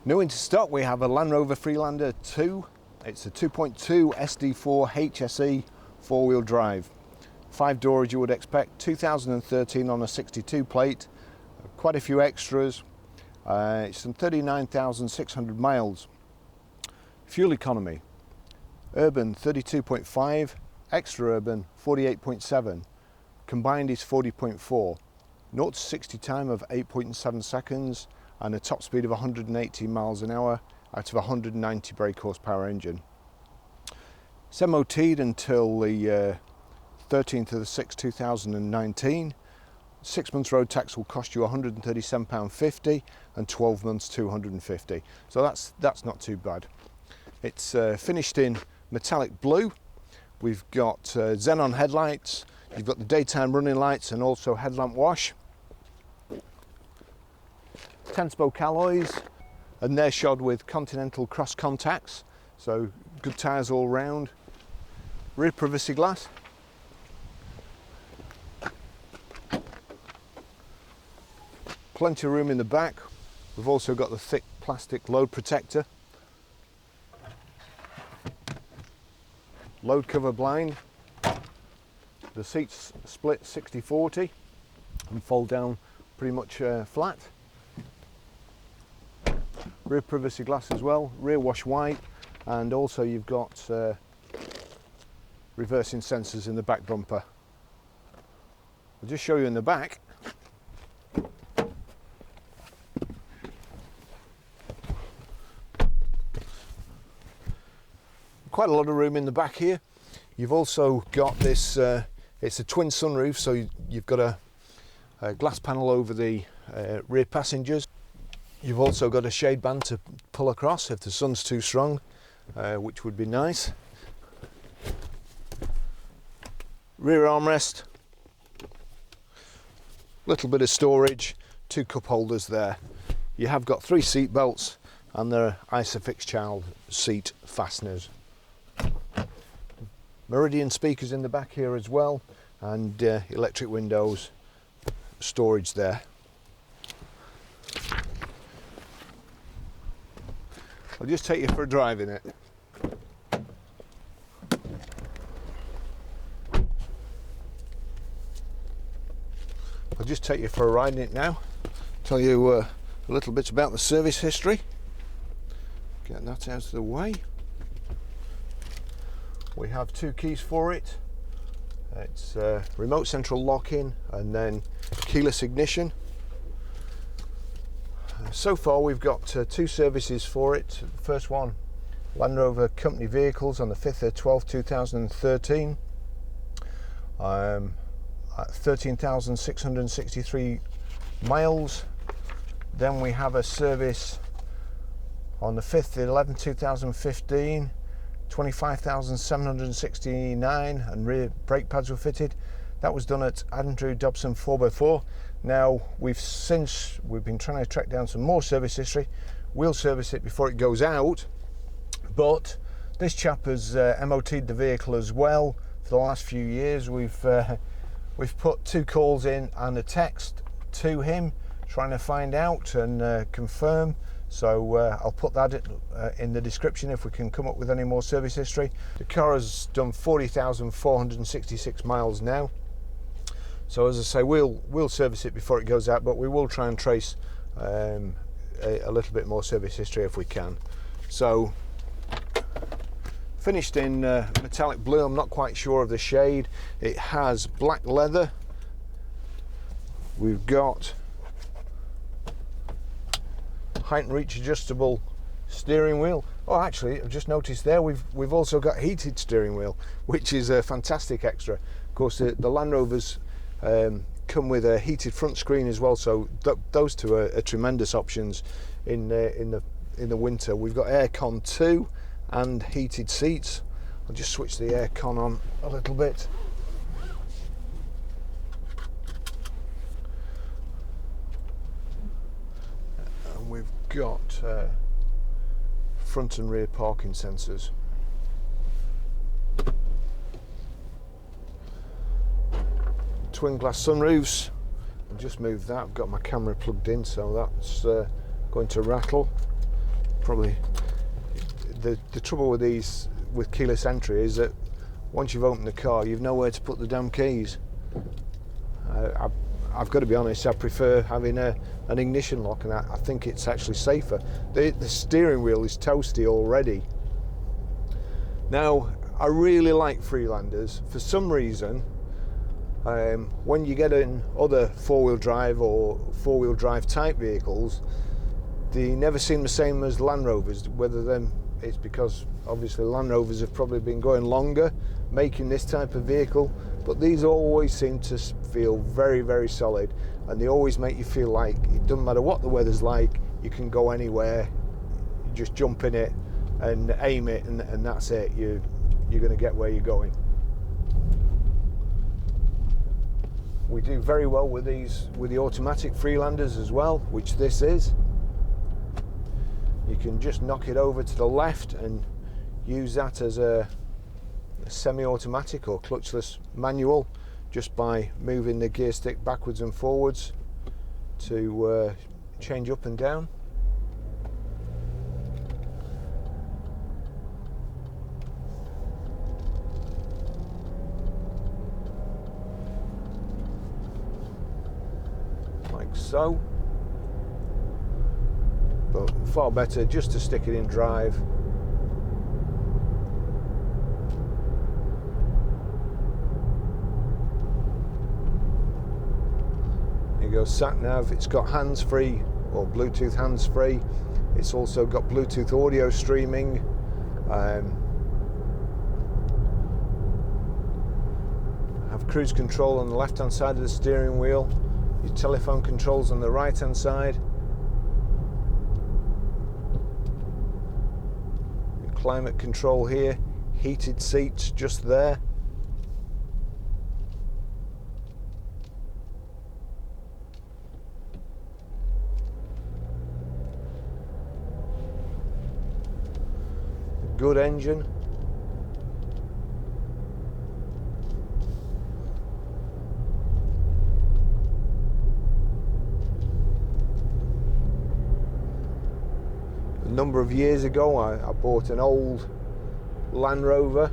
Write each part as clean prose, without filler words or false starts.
New into stock, we have a Land Rover Freelander 2. It's a 2.2 SD4 HSE 4-wheel drive. 5-door as you would expect, 2013 on a 62 plate, quite a few extras. It's done 39,600 miles. Fuel economy, urban 32.5, extra urban 48.7, combined is 40.4, 0 to 60 time of 8.7 seconds, and a top speed of 180 miles an hour out of a 190 brake horsepower engine. It's MOT'd until the 13th of the 6th 2019. 6 months road tax will cost you £137.50 and 12 months £250. So that's not too bad. It's finished in metallic blue. We've got xenon headlights, you've got the daytime running lights and also headlamp wash. 10-spoke alloys, and they're shod with Continental cross contacts, so good tyres all round. Rear privacy glass. Plenty of room in the back. We've also got the thick plastic load protector. Load cover blind. The seats split 60-40 and fold down pretty much flat. Rear privacy glass as well, rear wash white, and also you've got reversing sensors in the back bumper. I'll just show you in the back. Quite a lot of room in the back here. You've also got this, it's a twin sunroof, so you've got a glass panel over the rear passengers. You've also got a shade band to pull across if the sun's too strong, which would be nice. Rear armrest, little bit of storage, 2 cup holders there. You have got 3 seat belts and there are Isofix child seat fasteners. Meridian speakers in the back here as well, and electric windows, storage there. I'll just take you for a drive in it. I'll just take you for a ride in it now. Tell you a little bit about the service history. Get that out of the way. We have 2 keys for it. It's remote central lock-in and then keyless ignition. So far we've got 2 services for it. The first one, Land Rover company vehicles on the 5th of 12th 2013 at 13,663 miles. Then we have a service on the 5th of 11th 2015, 25,769, and rear brake pads were fitted. That was done at Andrew Dobson 4x4. Now we've been trying to track down some more service history. We'll service it before it goes out, but this chap has MOT'd the vehicle as well for the last few years. We've put 2 calls in and a text to him trying to find out and confirm. So I'll put that in the description if we can come up with any more service history. The car has done 40,466 miles now. So as I say, we'll service it before it goes out, but we will try and trace a little bit more service history if we can. So finished in metallic blue. I'm not quite sure of the shade. It has black leather. We've got height and reach adjustable steering wheel. Oh, actually, I've just noticed there we've also got heated steering wheel, which is a fantastic extra. Of course, the Land Rovers come with a heated front screen as well, so those 2 are tremendous options in the winter. We've got aircon too and heated seats. I'll just switch the aircon on a little bit. And we've got front and rear parking sensors. Twin glass sunroofs. I'll just move that. I've got my camera plugged in, so that's going to rattle. probably the trouble with these with keyless entry is that once you've opened the car, you've nowhere to put the damn keys. I've got to be honest, I prefer having an ignition lock, and I think it's actually safer. The steering wheel is toasty already. Now, I really like Freelanders. For some reason, when you get in other four-wheel drive or four-wheel drive type vehicles, they never seem the same as Land Rovers. Whether it's because obviously Land Rovers have probably been going longer making this type of vehicle, but these always seem to feel very, very solid, and they always make you feel like it doesn't matter what the weather's like, you can go anywhere, you just jump in it and aim it, and that's it. You're going to get where you're going. We do very well with these, with the automatic Freelanders as well, which this is. You can just knock it over to the left and use that as a semi-automatic or clutchless manual, just by moving the gear stick backwards and forwards to change up and down. Like so. But far better just to stick it in drive. There you go, Sat-Nav. It's got hands-free or Bluetooth hands-free. It's also got Bluetooth audio streaming. Have cruise control on the left-hand side of the steering wheel. Your telephone controls on the right-hand side. Climate control here, heated seats just there. Good engine. A number of years ago, I bought an old Land Rover.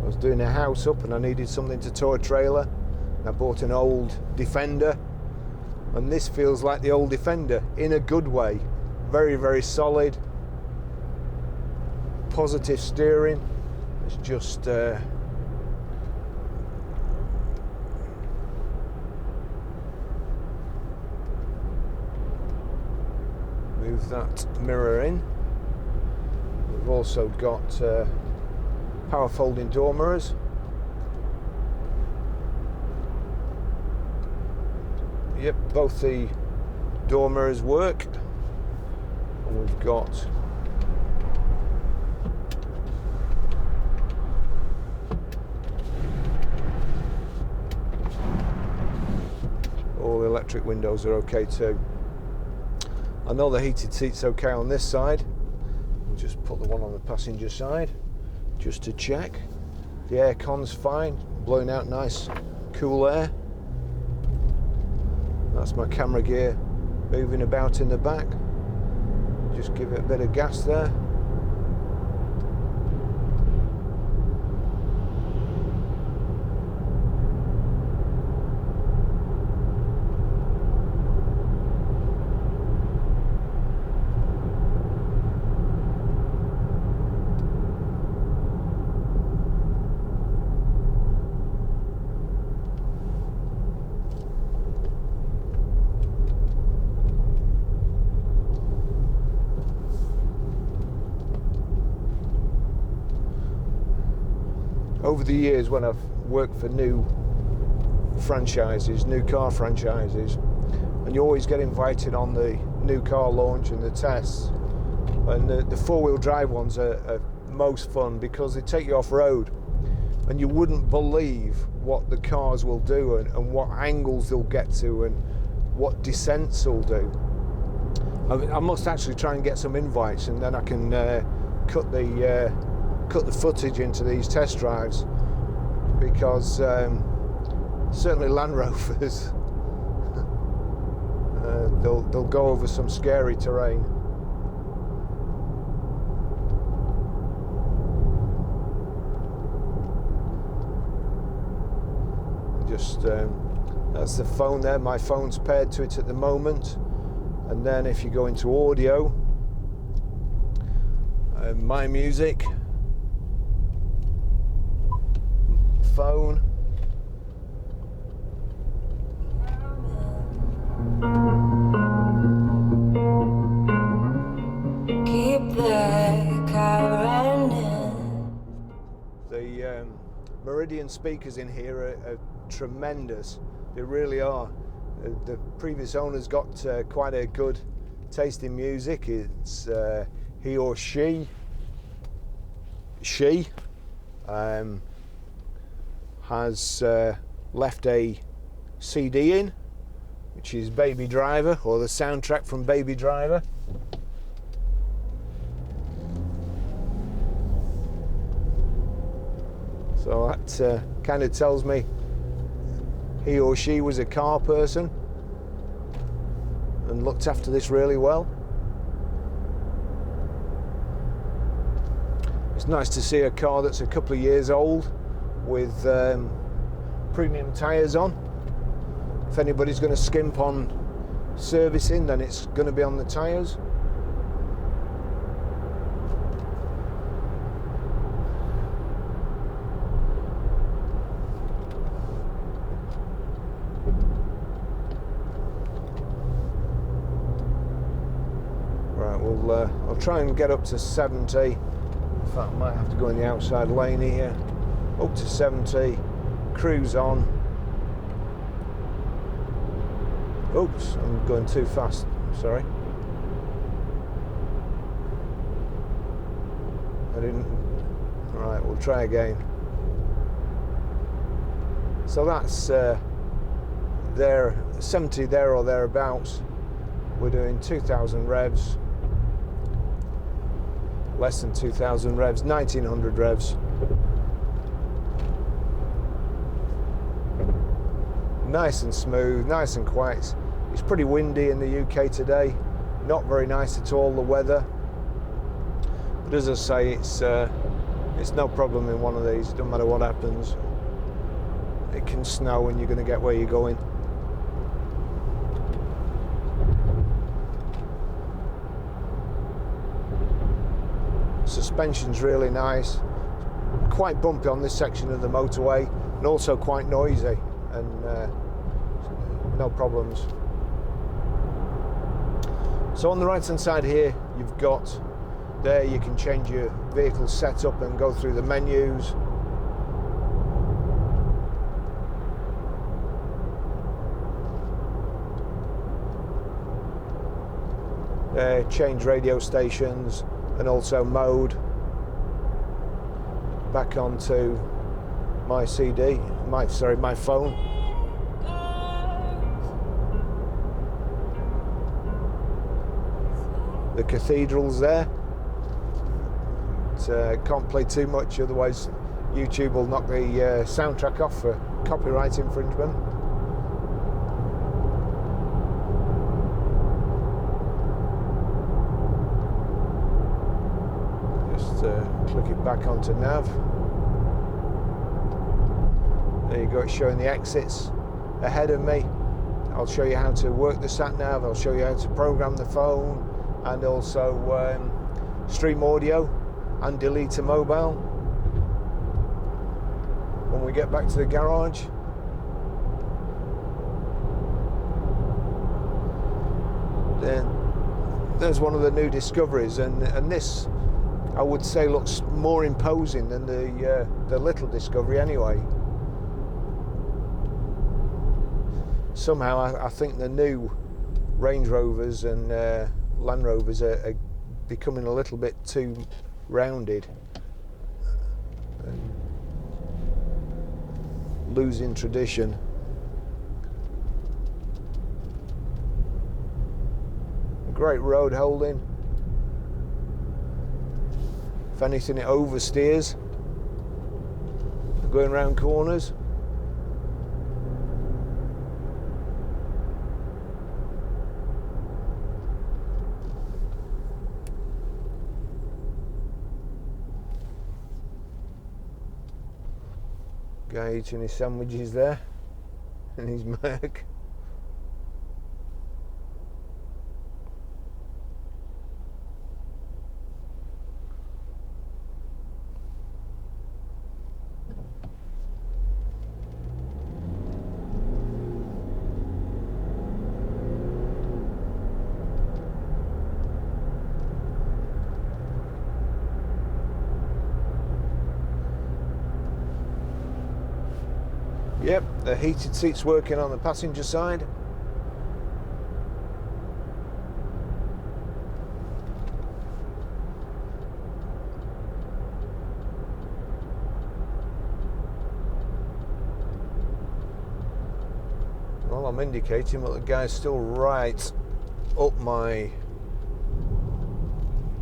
I was doing a house up and I needed something to tow a trailer. I bought an old Defender, and this feels like the old Defender in a good way. Very, very solid. Positive steering. It's just move that mirror in. We've also got power folding door mirrors. Yep, both the door mirrors work. And we've got all the electric windows are okay too. I know the heated seat's okay on this side. We'll just put the one on the passenger side just to check. The aircon's fine, blowing out nice cool air. That's my camera gear moving about in the back. Just give it a bit of gas there. Over the years, when I've worked for new franchises, new car franchises, and you always get invited on the new car launch and the tests, and the four-wheel drive ones are most fun because they take you off-road, and you wouldn't believe what the cars will do and what angles they'll get to and what descents they'll do. I must actually try and get some invites, and then I can cut the footage into these test drives, because certainly Land Rovers they'll go over some scary terrain. Just that's the phone there. My phone's paired to it at the moment. And then if you go into audio, my music, phone. Keep the car running. The Meridian speakers in here are tremendous. They really are. The previous owner's got quite a good taste in music. It's he or she has left a CD in, which is Baby Driver, or the soundtrack from Baby Driver. So that kind of tells me he or she was a car person and looked after this really well. It's nice to see a car that's a couple of years old with premium tyres on. If anybody's going to skimp on servicing, then it's going to be on the tyres. I'll try and get up to 70. In fact, I might have to go in the outside lane here. Up to 70, cruise on. Oops, I'm going too fast, sorry. I didn't. Right, we'll try again. So that's there, 70 there or thereabouts. We're doing 2,000 revs. Less than 2,000 revs, 1,900 revs. Nice and smooth, nice and quiet. It's pretty windy in the UK today. Not very nice at all, the weather. But as I say, it's no problem in one of these. It doesn't matter what happens. It can snow and you're going to get where you're going. Suspension's really nice, quite bumpy on this section of the motorway, and also quite noisy, and no problems. So on the right hand side here, you've got there, you can change your vehicle setup and go through the menus. Change radio stations, and also mode. Back onto my CD, my phone. The cathedral's there. Can't play too much, otherwise YouTube will knock the soundtrack off for copyright infringement. Click it back onto nav. There you go, it's showing the exits ahead of me. I'll show you how to work the Sat-Nav, I'll show you how to program the phone, and also stream audio and delete a mobile when we get back to the garage. Then there's one of the new discoveries, and this I would say looks more imposing than the little Discovery anyway. Somehow I think the new Range Rovers and Land Rovers are becoming a little bit too rounded, and losing tradition. Great road holding. If anything, it oversteers going round corners. Guy eating his sandwiches there in his Merc. Yep, the heated seats working on the passenger side. Well, I'm indicating, but the guy's still right up my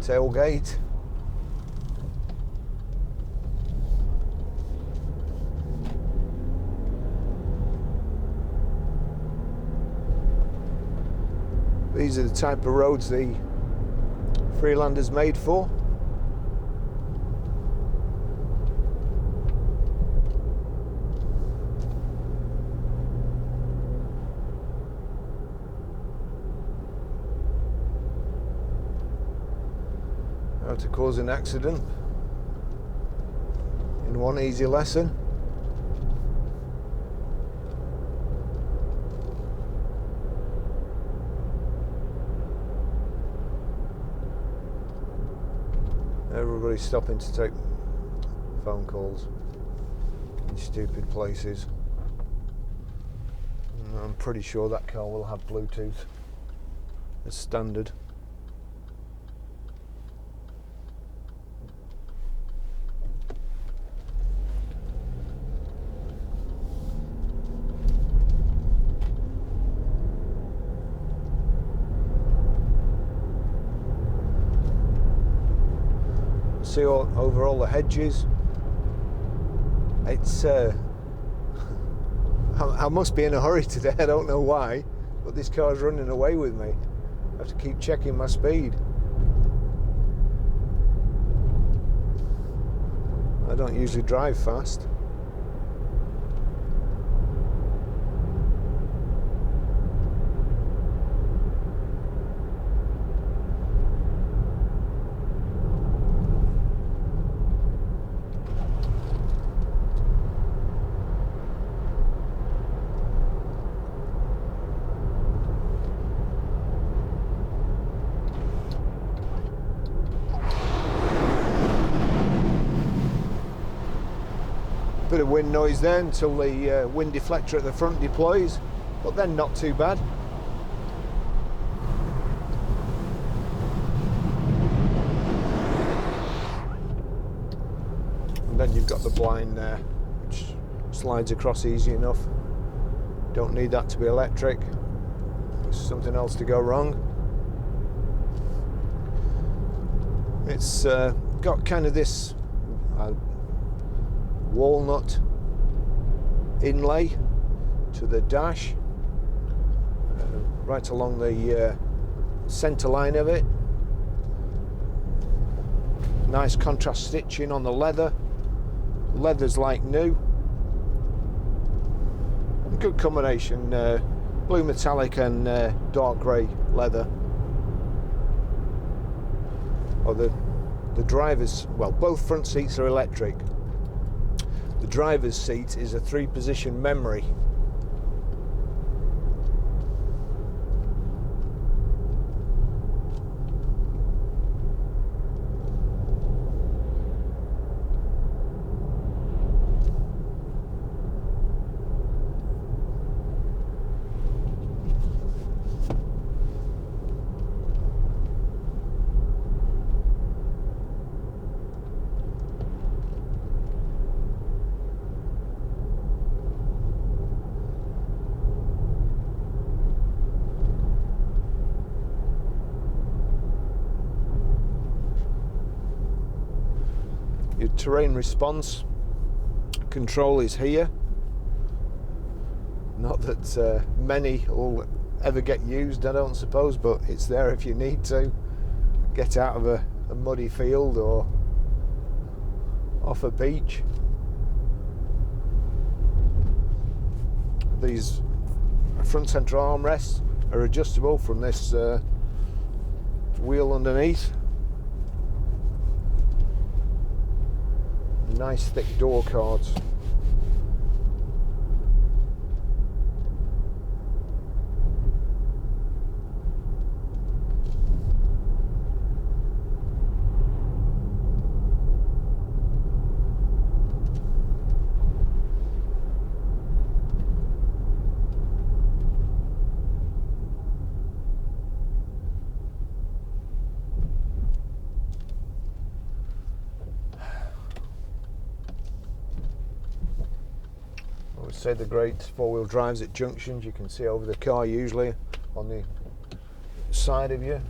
tailgate. These are the type of roads the Freelander's made for. How to cause an accident in one easy lesson. Everybody's stopping to take phone calls in stupid places. And I'm pretty sure that car will have Bluetooth as standard. See over all the hedges. It's I must be in a hurry today. I don't know why, but this car's running away with me. I have to keep checking my speed. I don't usually drive fast. Bit of wind noise there until the wind deflector at the front deploys, but then not too bad. And then you've got the blind there, which slides across easy enough. Don't need that to be electric. There's something else to go wrong. It's got kind of this walnut inlay to the dash, right along the centre line of it. Nice contrast stitching on the leather. Leather's like new. Good combination, blue metallic and dark grey leather. Oh, the driver's, well, both front seats are electric. The driver's seat is a 3-position memory. Your terrain response control is here. Not that many will ever get used, I don't suppose, but it's there if you need to get out of a muddy field or off a beach. These front centre armrests are adjustable from this wheel underneath. Nice thick door cards. I would say the great four-wheel drives at junctions, you can see over the car usually on the side of you.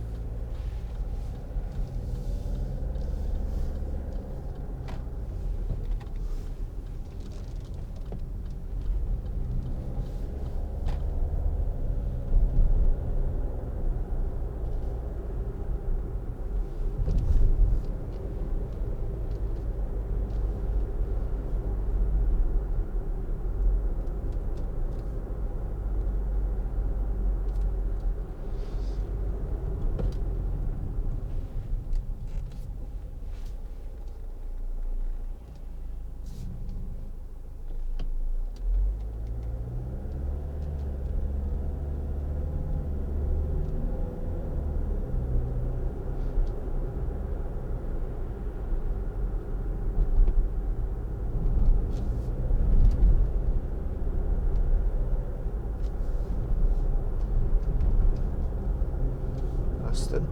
Aston.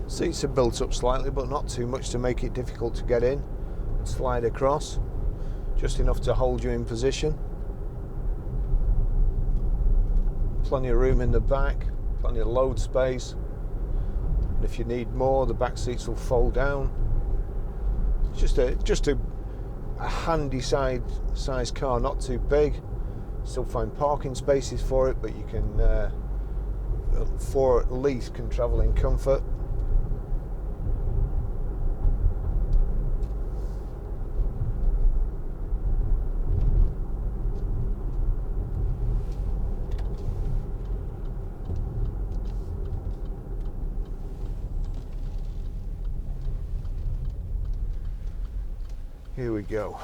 Seats are built up slightly, but not too much to make it difficult to get in and slide across, just enough to hold you in position. Plenty of room in the back, plenty of load space, and if you need more, the back seats will fold down. It's just a handy size car, not too big. Still find parking spaces for it, but you can four at least can travel in comfort. Here we go.